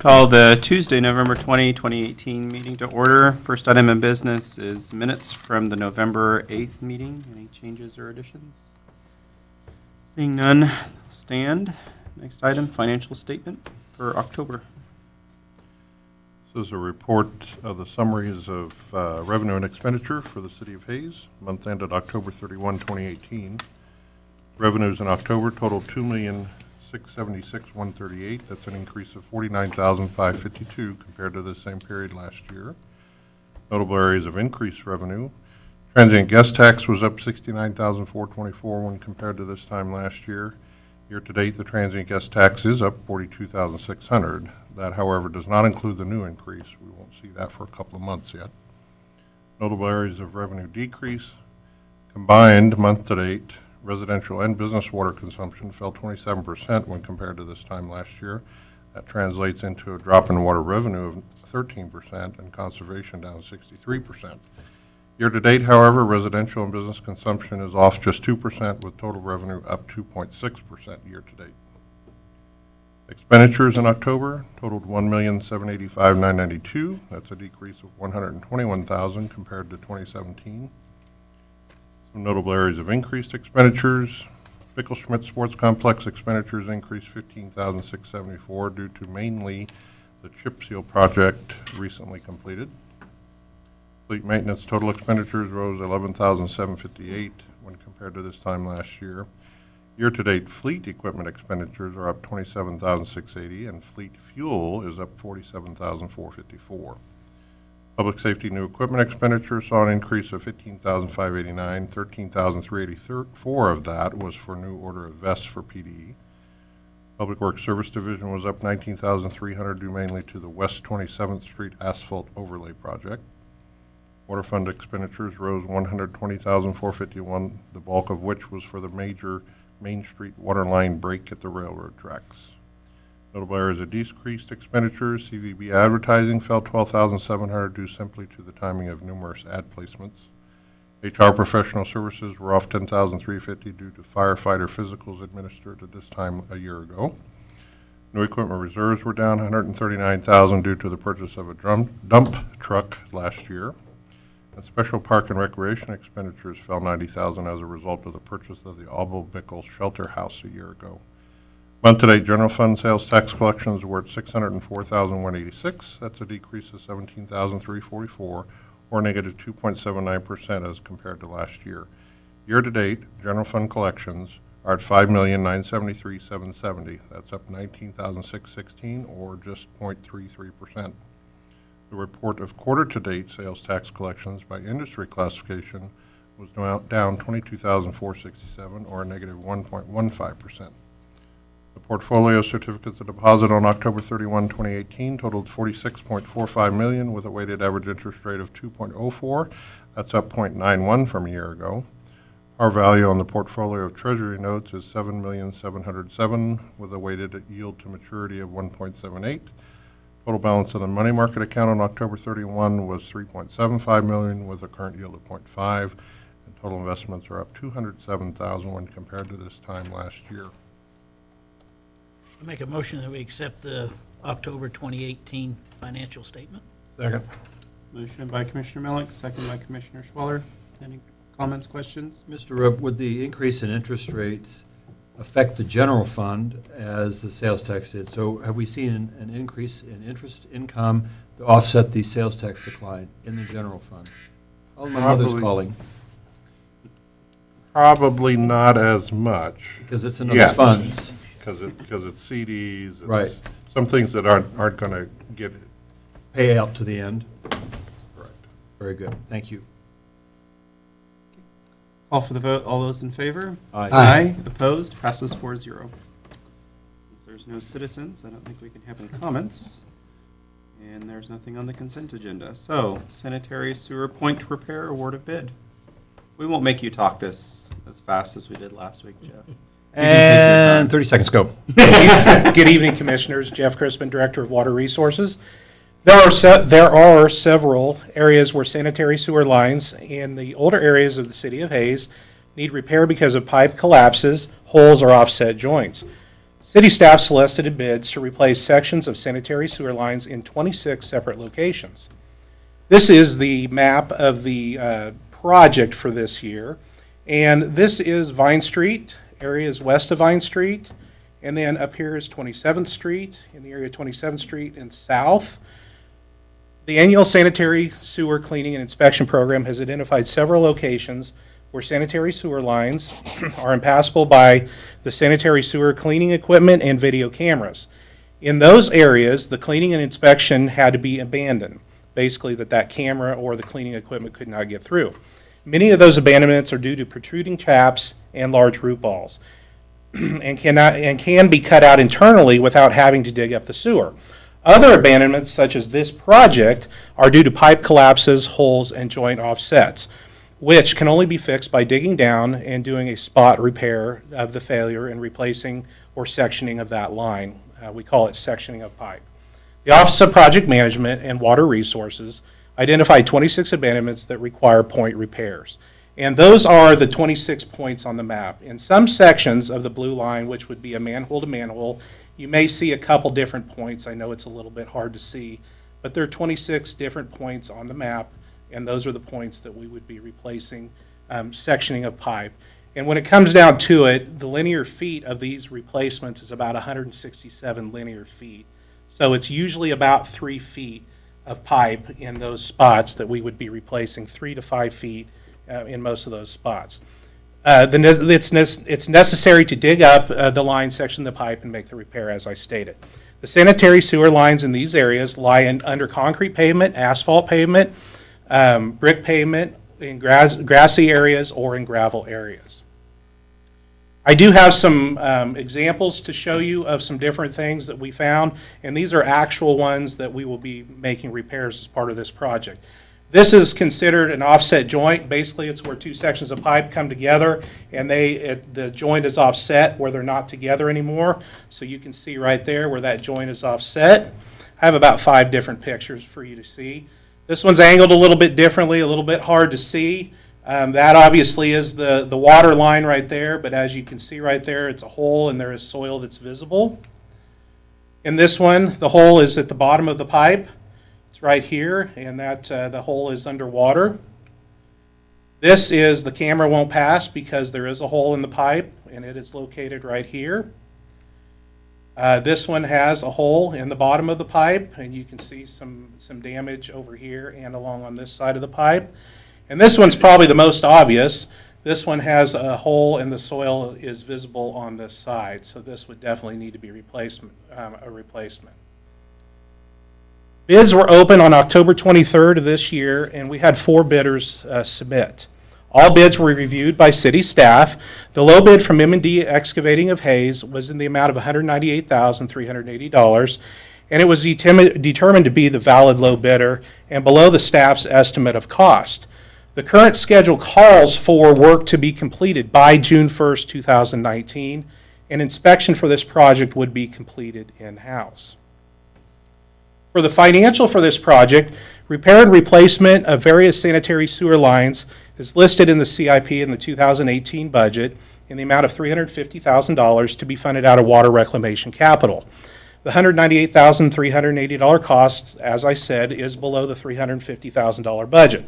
Call the Tuesday, November 2018 meeting to order. First item of business is minutes from the November 8th meeting. Any changes or additions? Seeing none, stand. Next item, financial statement for October. This is a report of the summaries of revenue and expenditure for the City of Hayes, month ended October 31, 2018. Revenues in October totaled $2,676,138. That's an increase of $49,552 compared to the same period last year. Notable areas of increased revenue: transient guest tax was up $69,424 when compared to this time last year. Year-to-date, the transient guest tax is up $42,600. That, however, does not include the new increase. We won't see that for a couple of months yet. Notable areas of revenue decrease: combined month-to-date, residential and business water consumption fell 27% when compared to this time last year. That translates into a drop in water revenue of 13% and conservation down 63%. Year-to-date, however, residential and business consumption is off just 2%, with total revenue up 2.6% year-to-date. Expenditures in October totaled $1,785,992. That's a decrease of $121,000 compared to 2017. Some notable areas of increased expenditures: Bickelschmidt Sports Complex expenditures increased $15,674 due to mainly the chip seal project recently completed. Fleet maintenance total expenditures rose $11,758 when compared to this time last year. Year-to-date fleet equipment expenditures are up $27,680, and fleet fuel is up $47,454. Public safety new equipment expenditures saw an increase of $15,589. $13,384 of that was for new order of vests for PDE. Public Works Service Division was up $19,300 due mainly to the West 27th Street asphalt overlay project. Water fund expenditures rose $120,451, the bulk of which was for the major Main Street water line break at the railroad tracks. Notable areas of decreased expenditures: CVB advertising fell $12,700 due simply to the timing of numerous ad placements. HR professional services were off $10,350 due to firefighter physicals administered at this time a year ago. New equipment reserves were down $139,000 due to the purchase of a dump truck last year. And special park and recreation expenditures fell $90,000 as a result of the purchase of the Auble Bickle Shelter House a year ago. Month-to-date general fund sales tax collections were at $604,186. That's a decrease of $17,344, or negative 2.79% as compared to last year. Year-to-date, general fund collections are at $5,973,770. That's up $19,616, or just 0.33%. The report of quarter-to-date sales tax collections by industry classification was down $22,467, or a negative 1.15%. The portfolio certificates of deposit on October 31, 2018 totaled $46.45 million with a weighted average interest rate of 2.04. That's up 0.91 from a year ago. Our value on the portfolio of Treasury notes is $7,707,000 with a weighted yield to maturity of 1.78. Total balance of the money market account on October 31 was $3.75 million with a current yield of 0.5, and total investments are up $207,000 when compared to this time last year. I make a motion that we accept the October 2018 financial statement. Second. Motion by Commissioner Melick, second by Commissioner Schweller. Any comments, questions? Mr. Rupp, would the increase in interest rates affect the general fund as the sales tax did? So have we seen an increase in interest income to offset the sales tax decline in the general fund? Oh, my mother's Probably. calling. Probably not as much. Because it's another Yeah. funds. Because it's CDs. It's Right. some things that aren't going to get Pay out to the end. correct. Very good. Thank you. Call for the vote. All those in favor? Aye. Opposed? Passes 4-0. Since there's no citizens, I don't think we can have any comments. And there's nothing on the consent agenda. So, sanitary sewer point repair award of bid. We won't make you talk this as fast as we did last week, Jeff. And 30 seconds, go. Good evening, Commissioners. Jeff Crispin, Director of Water Resources. There are several areas where sanitary sewer lines in the older areas of the city of Hayes need repair because of pipe collapses, holes, or offset joints. City staff solicited bids to replace sections of sanitary sewer lines in 26 separate locations. This is the map of the project for this year, and this is Vine Street, areas west of Vine Street, and then up here is 27th Street, in the area of 27th Street and south. The annual sanitary sewer cleaning and inspection program has identified several locations where sanitary sewer lines are impassable by the sanitary sewer cleaning equipment and video cameras. In those areas, the cleaning and inspection had to be abandoned, basically that camera or the cleaning equipment could not get through. Many of those abandonments are due to protruding taps and large root balls, and can be cut out internally without having to dig up the sewer. Other abandonments, such as this project, are due to pipe collapses, holes, and joint offsets, which can only be fixed by digging down and doing a spot repair of the failure and replacing or sectioning of that line. We call it sectioning of pipe. The Office of Project Management and Water Resources identified 26 abandonments that require point repairs. And those are the 26 points on the map. In some sections of the blue line, which would be a manhole to manhole, you may see a couple different points. I know it's a little bit hard to see, but there are 26 different points on the map, and those are the points that we would be replacing, sectioning of pipe. And when it comes down to it, the linear feet of these replacements is about 167 linear feet. So it's usually about 3 feet of pipe in those spots that we would be replacing, 3 to 5 feet in most of those spots. It's necessary to dig up the line, section the pipe, and make the repair, as I stated. The sanitary sewer lines in these areas lie under concrete pavement, asphalt pavement, brick pavement, in grassy areas, or in gravel areas. I do have some examples to show you of some different things that we found, and these are actual ones that we will be making repairs as part of this project. This is considered an offset joint. Basically, it's where two sections of pipe come together, and the joint is offset where they're not together anymore. So you can see right there where that joint is offset. I have about 5 different pictures for you to see. This one's angled a little bit differently, a little bit hard to see. That obviously is the water line right there, but as you can see right there, it's a hole and there is soil that's visible. In this one, the hole is at the bottom of the pipe. It's right here, and that the hole is underwater. This is the camera won't pass because there is a hole in the pipe, and it is located right here. This one has a hole in the bottom of the pipe, and you can see some damage over here and along on this side of the pipe. And this one's probably the most obvious. This one has a hole and the soil is visible on this side, so this would definitely need to be a replacement. Bids were open on October 23rd of this year, and we had 4 bidders submit. All bids were reviewed by city staff. The low bid from M&D Excavating of Hayes was in the amount of $198,380, and it was determined to be the valid low bidder and below the staff's estimate of cost. The current schedule calls for work to be completed by June 1st, 2019, and inspection for this project would be completed in-house. For the financial for this project, repair and replacement of various sanitary sewer lines is listed in the CIP in the 2018 budget in the amount of $350,000 to be funded out of water reclamation capital. The $198,380 cost, as I said, is below the $350,000 budget.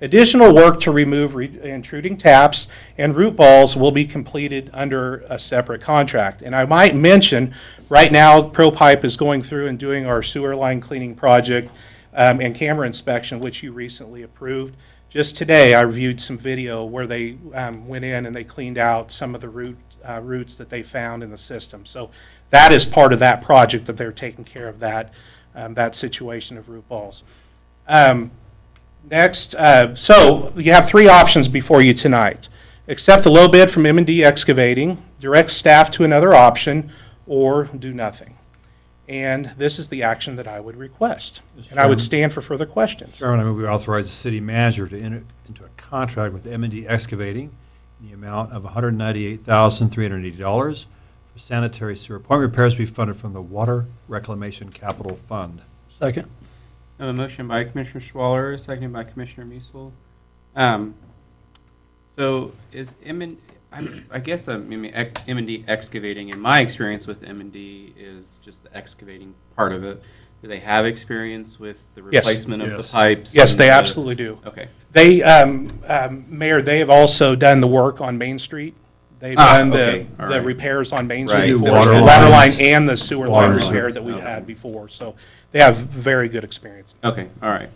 Additional work to remove intruding taps and root balls will be completed under a separate contract. And I might mention, right now, ProPipe is going through and doing our sewer line cleaning project and camera inspection, which you recently approved. Just today, I reviewed some video where they went in and they cleaned out some of the roots that they found in the system. So that is part of that project, that they're taking care of that situation of root balls. Next, so you have 3 options before you tonight. Accept the low bid from M&D Excavating, direct staff to another option, or do nothing. And this is the action that I would request. And I would stand for further questions. Chairman, I move we authorize the city manager to enter into a contract with M&D Excavating in the amount of $198,380 for sanitary sewer point repairs to be funded from the Water Reclamation Capital Fund. Second. I have a motion by Commissioner Schwaller, seconded by Commissioner Musil. So is I guess M&D excavating, in my experience with M&D is just the excavating part of it. Do they have experience with the Yes. replacement of the Yes. pipes? Yes, and they the- absolutely do. Okay. They, Mayor, they have also done the work on Main Street. They've done okay, all the right. repairs on Main Right. Street Do before, water the water line lines. and the sewer Water line lines. repair that we've Okay. had before. So they have very good experience. Okay, all right.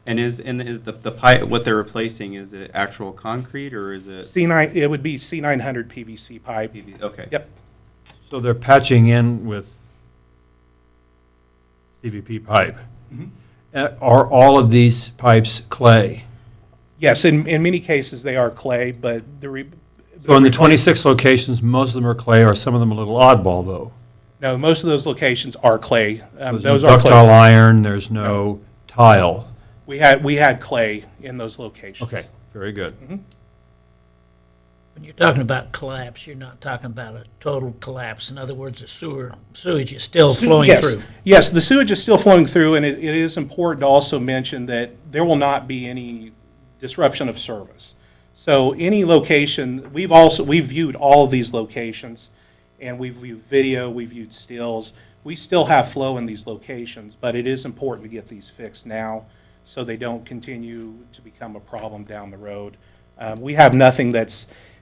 And is the pipe, what they're replacing, is it actual concrete or is it C9, it would be C900 PVC pipe. PV? Okay. Yep. So they're patching in with CVP pipe. Are all of these pipes clay? Yes, in many cases, they are clay, but So in the 26 locations, most of them are clay, or some of them a little oddball, though? No, most of those locations are clay. There's Those no are ductile clay. iron, there's no tile. We had clay in those locations. Okay, very good. When you're talking about collapse, you're not talking about a total collapse. In other words, the sewage is still flowing Yes. through. Yes, the sewage is still flowing through, and it is important to also mention that there will not be any disruption of service. So any location, we've viewed all of these locations, and we've viewed video, we've viewed stills. We still have flow in these locations, but it is important to get these fixed now so they don't continue to become a problem down the road. We have nothing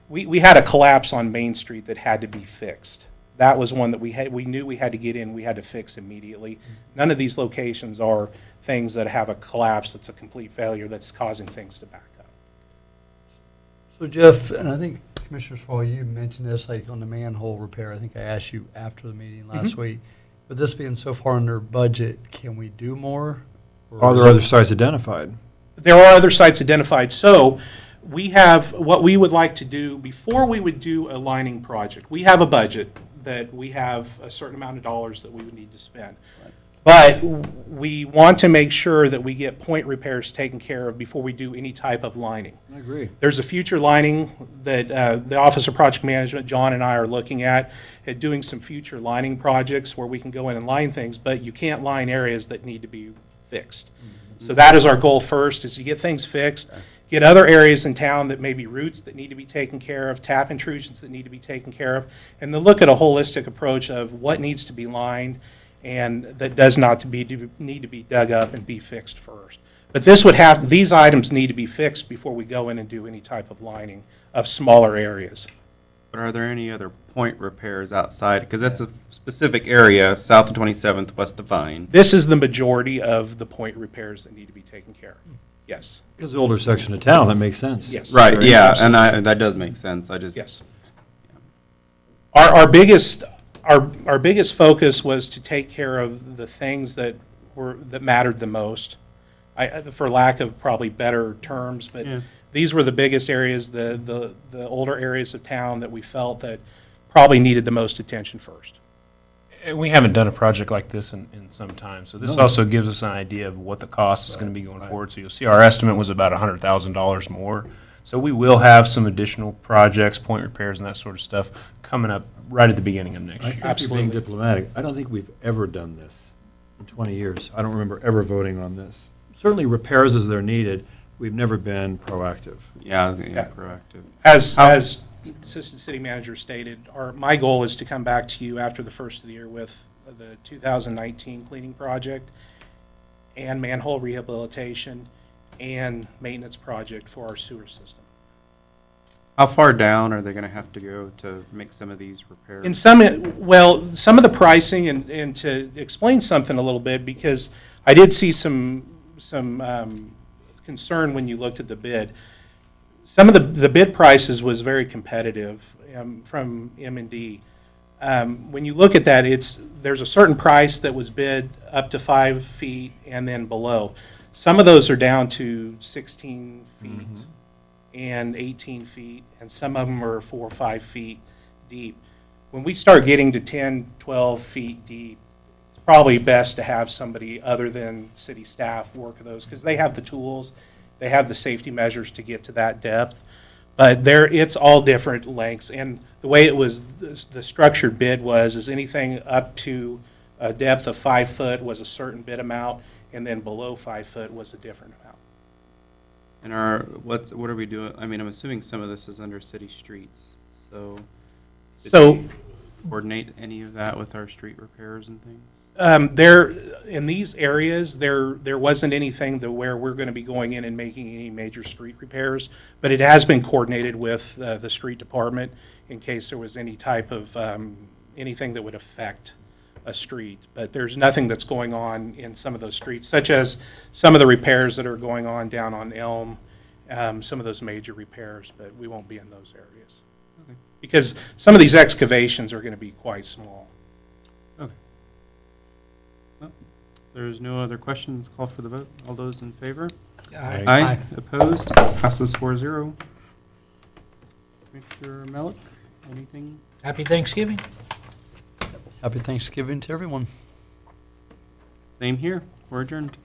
we had a collapse on Main Street that had to be fixed. That was one that we knew we had to get in, we had to fix immediately. None of these locations are things that have a collapse that's a complete failure that's causing things to back up. So Jeff, and I think Commissioner Swall, you mentioned this, like on the manhole repair, I think I asked you after the meeting last week. With this being so far under budget, can we do more? Or Are is there it- other sites identified? There are other sites identified, so we have, what we would like to do, before we would do a lining project, we have a budget that we have a certain amount of dollars that we would need to spend. But we want to make sure that we get point repairs taken care of before we do any type of lining. I agree. There's a future lining that the Office of Project Management, John and I are looking at doing some future lining projects where we can go in and line things, but you can't line areas that need to be fixed. So that is our goal first, is to get things fixed, get other areas in town that may be roots that need to be taken care of, tap intrusions that need to be taken care of, and then look at a holistic approach of what needs to be lined and that does not need to be dug up and be fixed first. But these items need to be fixed before we go in and do any type of lining of smaller areas. But are there any other point repairs outside? Because that's a specific area, south of 27th, west of Vine. This is the majority of the point repairs that need to be taken care of. Yes, It's the older section of town, that makes sense. Yes. Right, Sure. yeah, and that does make sense. I just. yes. Our biggest focus was to take care of the things that mattered the most. For lack of probably better terms, but Yeah. these were the biggest areas, the older areas of town that we felt that probably needed the most attention first. And we haven't done a project like this in some time, so this No. also gives us an idea of what the cost is going to be going forward. So you'll see our estimate was about $100,000 more. So we will have some additional projects, point repairs and that sort of stuff coming up right at the beginning of next I year. think you're being Absolutely. diplomatic. I don't think we've ever done this in 20 years. I don't remember ever voting on this. Certainly repairs as they're needed. We've never been proactive. Yeah, Yeah. proactive. As How- Assistant City Manager stated, my goal is to come back to you after the first of the year with the 2019 cleaning project and manhole rehabilitation and maintenance project for our sewer system. How far down are they going to have to go to make some of these repairs? In some of the pricing, and to explain something a little bit, because I did see some concern when you looked at the bid. Some of the bid prices was very competitive from M&D. When you look at that, there's a certain price that was bid up to 5 feet and then below. Some of those are down to 16 feet and 18 feet, and some of them are 4 or 5 feet deep. When we start getting to 10, 12 feet deep, it's probably best to have somebody other than city staff work those, because they have the tools, they have the safety measures to get to that depth. But it's all different lengths, and the way it was, the structured bid is anything up to a depth of 5 foot was a certain bid amount, and then below 5 foot was a different amount. And what are we doing? I mean, I'm assuming some of this is under city streets. So, did So- we coordinate any of that with our street repairs and things? There, in these areas, there wasn't anything that where we're going to be going in and making any major street repairs, but it has been coordinated with the street department in case there was any type of, anything that would affect a street. But there's nothing that's going on in some of those streets, such as some of the repairs that are going on down on Elm, some of those major repairs, but we won't be in those areas. Okay. Because some of these excavations are going to be quite small. Okay. Well, if there's no other questions, call for the vote. All those in favor? Aye. Opposed? Passes 4-0. Commissioner Melick, anything? Happy Thanksgiving. Happy Thanksgiving to everyone. Same here. We're adjourned.